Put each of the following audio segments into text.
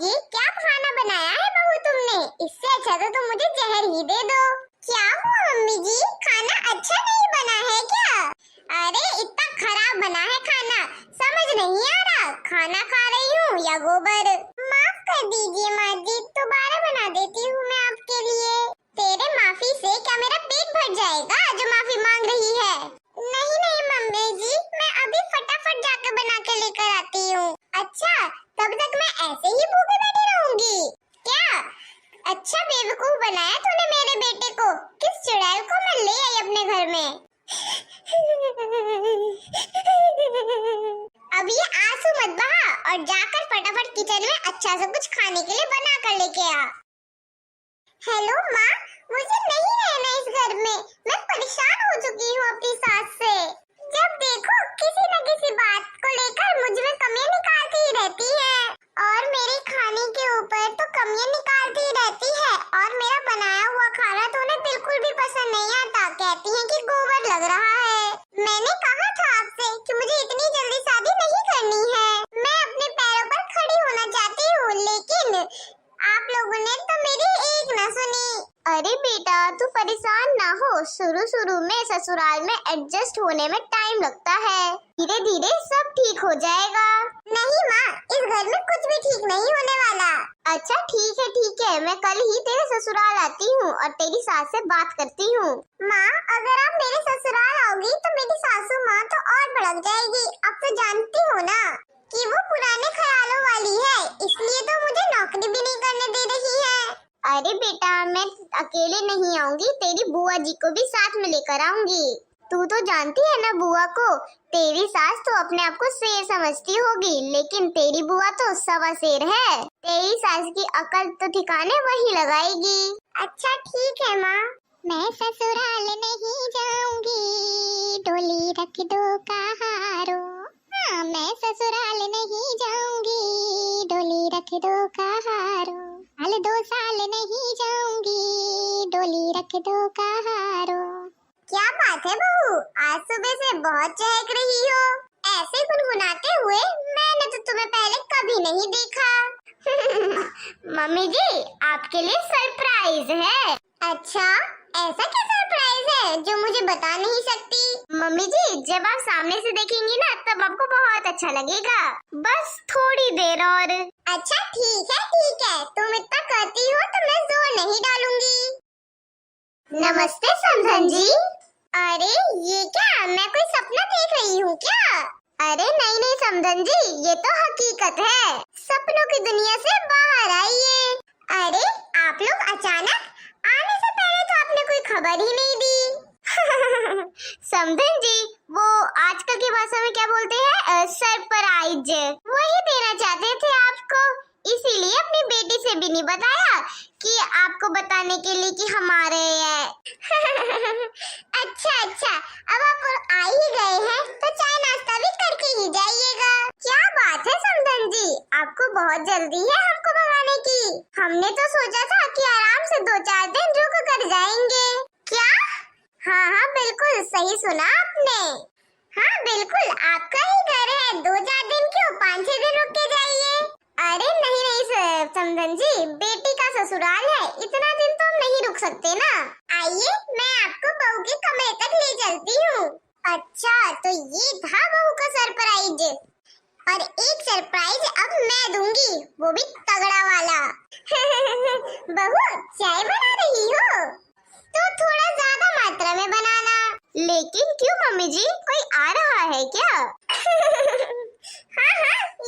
ये क्या खाना बनाया है बहू तुमने? इससे अच्छा तो तुम मुझे जहर ही दे दो। क्या हुआ मम्मी जी, खाना अच्छा नहीं बना है क्या? अरे इतना खराब बना है खाना, समझ नहीं आ रहा खाना खा रही हूँ या गोबर। माफ कर दीजिए माँ जी, दोबारा बना देती हूँ मैं आपके लिए। तेरे माफी से क्या मेरा पेट भर जाएगा जो माफी मांग रही है? नहीं नहीं मम्मी जी, मैं अभी फटाफट जाकर बना के लेकर आती हूँ। अच्छा, तब तक मैं ऐसे ही भूखे बैठी रहूंगी क्या? अच्छा बेवकूफ बनाया तूने मेरे बेटे को। किस चुड़ैल को मैं ले आई अपने घर में। अब ये आंसू मत बहा और जाकर फटाफट किचन में अच्छा सा कुछ खाने के लिए बना कर लेके आ। हेलो माँ, मुझे नहीं रहना इस घर में। मैं परेशान हो चुकी हूँ अपनी सास से। जब देखो किसी न किसी बात को लेकर मुझ में कमियां निकालती ही रहती है और मेरे खाने के ऊपर तो कमियां निकालती ही रहती है। और मेरा बनाया हुआ खाना तो उन्हें बिल्कुल भी पसंद नहीं आता। कहती है कि गोबर लग रहा है। मैंने कहा था आपसे कि मुझे इतनी जल्दी शादी नहीं करनी है। मैं अपने पैरों पर खड़ी होना चाहती हूँ, लेकिन आप लोगों ने तो मेरी एक ना सुनी। अरे बेटा तू परेशान ना हो, शुरू में ससुराल में एडजस्ट होने में टाइम लगता है, धीरे धीरे सब ठीक हो जाएगा। नहीं माँ, इस घर में कुछ भी ठीक नहीं होने वाला। अच्छा ठीक है, मैं कल ही तेरे ससुराल आती हूँ और तेरी सास से बात करती हूँ। माँ अगर आप मेरे ससुराल आओगी तो मेरी सासू माँ तो और भड़क जाएगी। अब तो जानती हो ना कि वो पुराने ख्यालों वाली है, इसलिए तो मुझे नौकरी भी नहीं करने दे रही है। अरे बेटा मैं अकेले नहीं आऊंगी, तेरी बुआ जी को भी साथ में लेकर आऊंगी। तू तो जानती है ना बुआ को, तेरी सास तो अपने आप को शेर समझती होगी, लेकिन तेरी बुआ तो सवा शेर है। तेरी सास की अकल तो ठिकाने वही लगाएगी। अच्छा ठीक है माँ। मैं ससुराल नहीं जाऊंगी, डोली रख दो कहारो। हाँ मैं ससुराल नहीं जाऊंगी, डोली रख दो कहारो। हाल 2 साल नहीं जाऊंगी, डोली रख दो कहारो। क्या बात है बहू, आज सुबह से बहुत चहक रही हो। ऐसे गुनगुनाते हुए मैंने तो तुम्हें पहले कभी नहीं देखा। मम्मी जी आपके लिए सरप्राइज है। अच्छा ऐसा क्या सरप्राइज है जो मुझे बता नहीं सकती? मम्मी जी जब आप सामने से देखेंगी ना तब आपको बहुत अच्छा लगेगा, बस थोड़ी देर और। अच्छा ठीक है, तुम इतना कहती हो तो मैं जोर नहीं डालूंगी। नमस्ते समधन जी। अरे ये क्या, मैं कोई सपना देख रही हूँ क्या? अरे नहीं समधन जी, ये तो हकीकत है। सपनों की दुनिया से बाहर आइए। अरे आप लोग अचानक, आने से पहले तो आपने कोई खबर ही नहीं दी। समधन जी वो आजकल की भाषा में क्या बोलते हैं, सरप्राइज, वही देना चाहते थे आपको, इसीलिए अपनी बेटी से भी नहीं बताया कि आपको बताने के लिए कि हम आ रहे हैं। अच्छा अब आप आ ही गए हैं तो चाय नाश्ता भी करके ही जाइएगा। क्या बात है समधन जी, आपको बहुत जल्दी है हमको भगाने की। हमने तो सोचा था कि आराम से 2-4 दिन रुक कर जाएंगे। क्या? हाँ बिल्कुल सही सुना आपने। हाँ बिल्कुल आपका ही घर है, 2-4 दिन क्यों, 5-6 दिन रुक के जाइए। अरे नहीं समधन जी, बेटी का ससुराल है, इतना दिन तो हम नहीं रुक सकते ना। आइए मैं आपको बहू के कमरे तक ले चलती हूँ। अच्छा तो ये था बहू का सरप्राइज, और एक सरप्राइज अब मैं दूंगी, वो भी तगड़ा वाला। बहू चाय बना रही हो तो थोड़ा ज्यादा मात्रा में बनाना। लेकिन क्यों मम्मी जी, कोई आ रहा है क्या? हाँ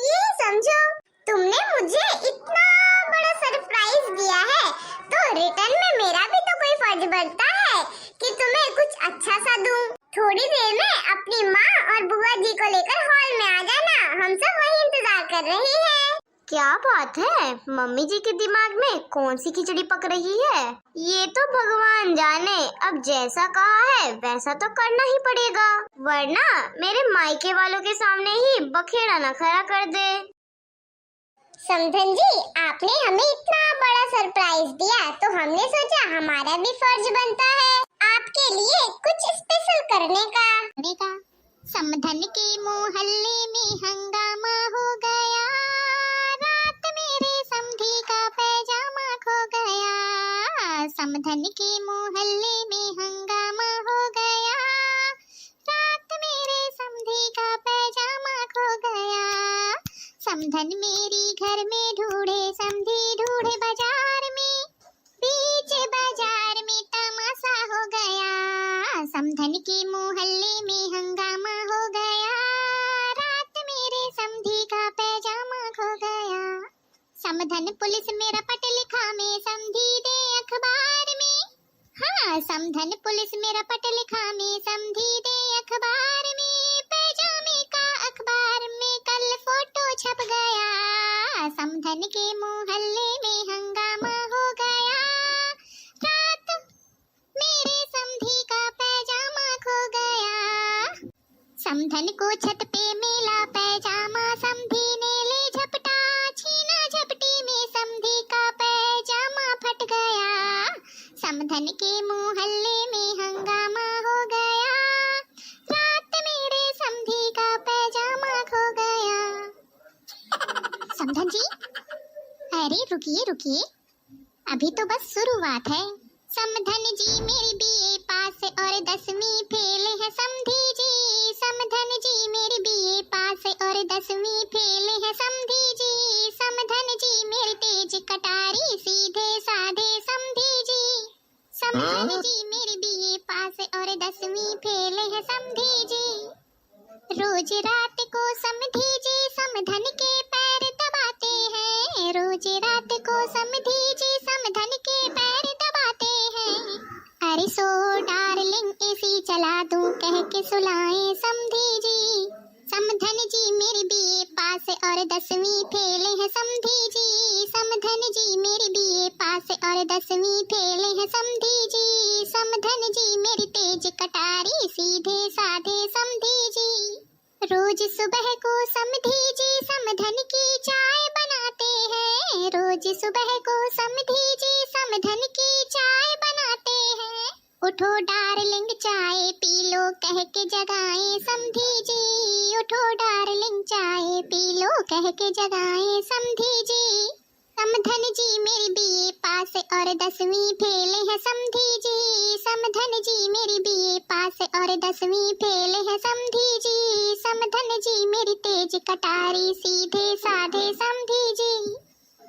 ये समझो, तुमने मुझे इतना बड़ा सरप्राइज दिया है तो रिटर्न में मेरा भी तो कोई फर्ज बनता है कि तुम्हें कुछ अच्छा सा दूं। थोड़ी देर में अपनी माँ और बुआ जी को लेकर हॉल में आ जाना, हम सब वही इंतजार कर रहे हैं। क्या बात है, मम्मी जी के दिमाग में कौन सी खिचड़ी पक रही है? ये तो भगवान जाने, अब जैसा कहा है वैसा तो करना ही पड़ेगा, वरना मेरे मायके वालों के सामने ही बखेड़ा न खड़ा कर दे। समधन जी आपने हमें इतना बड़ा सरप्राइज दिया तो हमने सोचा हमारा भी फर्ज बनता है आपके लिए कुछ स्पेशल करने का। समधन के मोहल्ले में हंगामा हो गया, रात मेरे समधन के मोहल्ले में हंगामा हो गया, रात मेरे समधी का पैजामा खो गया। समधन मेरी घर में ढूंढे, समधी ढूंढे बाजार में, बीच बाजार में तमाशा हो गया। समधन के मोहल्ले में हंगामा हो गया, रात मेरे समधी का पैजामा खो गया। समधन पुलिस में रपट लिखा में, समधी दे अखबार में। हाँ, समधन पुलिस में रपट लिखा में, समधी दे अखबार में। पैजामे का अखबार में कल फोटो छप गया। समधन के मोहल्ले में हंगामा हो गया, रात मेरे समधी का पैजामा खो गया। समधन को छत पे मिला पैजामा, समधी ने ले झपटा, छीना झपटी में समधी का पैजामा फट गया। समधन के मोहल्ले में हंगामा हो गया, रात मेरे समधी का पैजामा खो गया। समधन जी, अरे रुकिए रुकिए, अभी तो बस शुरुआत है। समधन जी मेरी बीए पास और 10वीं फेल है समधी जी। समधन जी मेरी बीए पास और 10वीं फेल है समधी जी। समधन जी मेरी तेज कटारी सीधे साधे समधी जी। समधन जी मेरी बीए पास और 10वीं फेल है समधी जी। रोज रात को समधी जी समधन के पैर दबाते हैं, रोज रात को समधी जी समधन के पैर दबाते हैं। अरे सो डार्लिंग एसी चला दूं कह के सुलाए समधी जी। समधन जी मेरी बीए पास और 10वीं फेल है समधी जी। समधन जी मेरी बीए पास और 10वीं फेल है समधी जी। समधन जी मेरी तेज कटारी सीधे साधे समधी जी। रोज सुबह को समधी जी समधन की चाय बनाते हैं, रोज सुबह को समधी जी समधन की चाय बनाते हैं। उठो डार्लिंग चाय पी लो कह के जगाए समधी जी। उठो डार्लिंग चाय पी लो कह के जगाए समधी जी। समधन जी मेरी बीए पास और 10वीं फेल है समधी जी। समधन जी मेरी बीए पास और 10वीं फेल है समधी जी। समधन जी मेरी तेज कटारी सीधे साधे समधी जी।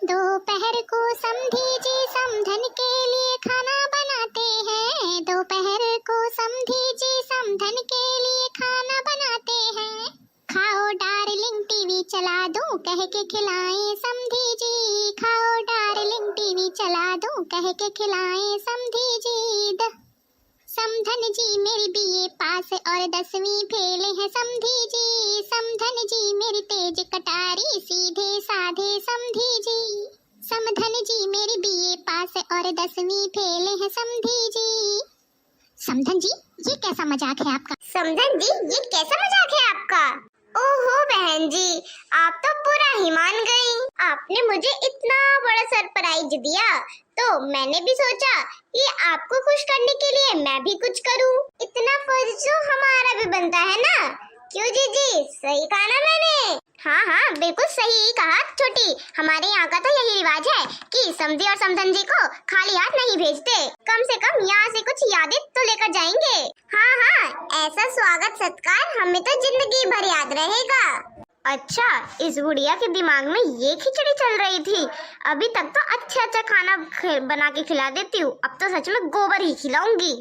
दोपहर को समधी जी समधन के लिए खाना बनाते हैं, दोपहर को समधी जी समधन के लिए खाना बनाते हैं। खाओ डार्लिंग टीवी चला दूं कह के खिलाए समधी जी। खाओ डार्लिंग टीवी चला दूं कह के खिलाए समधी जी। समधन जी मेरी बीए पास और 10वीं फेल है समधी जी। समधन जी मेरी तेज कटारी सीधे साधे समधी जी। समधन जी मेरी बीए पास और 10वीं फेल है समधी जी। समधन जी ये कैसा मजाक है आपका? समधन जी ये कैसा मजाक है आपका? ओहो बहन जी, आप तो बुरा ही मान गई। आपने मुझे इतना बड़ा सरप्राइज दिया तो मैंने भी सोचा कि आपको खुश करने के लिए मैं भी कुछ करूं। इतना फर्ज तो हमारा भी बनता है ना, क्यों जीजी? सही कहा ना मैंने? हाँ हाँ बिल्कुल सही कहा छोटी। हमारे यहाँ का तो यही रिवाज है कि समधी और समधन जी को खाली हाथ नहीं भेजते, कम से कम यहाँ से कुछ यादें तो लेकर जाएंगे। हाँ हाँ, ऐसा स्वागत सत्कार हमें तो जिंदगी भर याद रहेगा। अच्छा, इस बुढ़िया के दिमाग में ये खिचड़ी चल रही थी। अभी तक तो अच्छा अच्छा खाना बना के खिला देती हूँ, अब तो सच में गोबर ही खिलाऊंगी।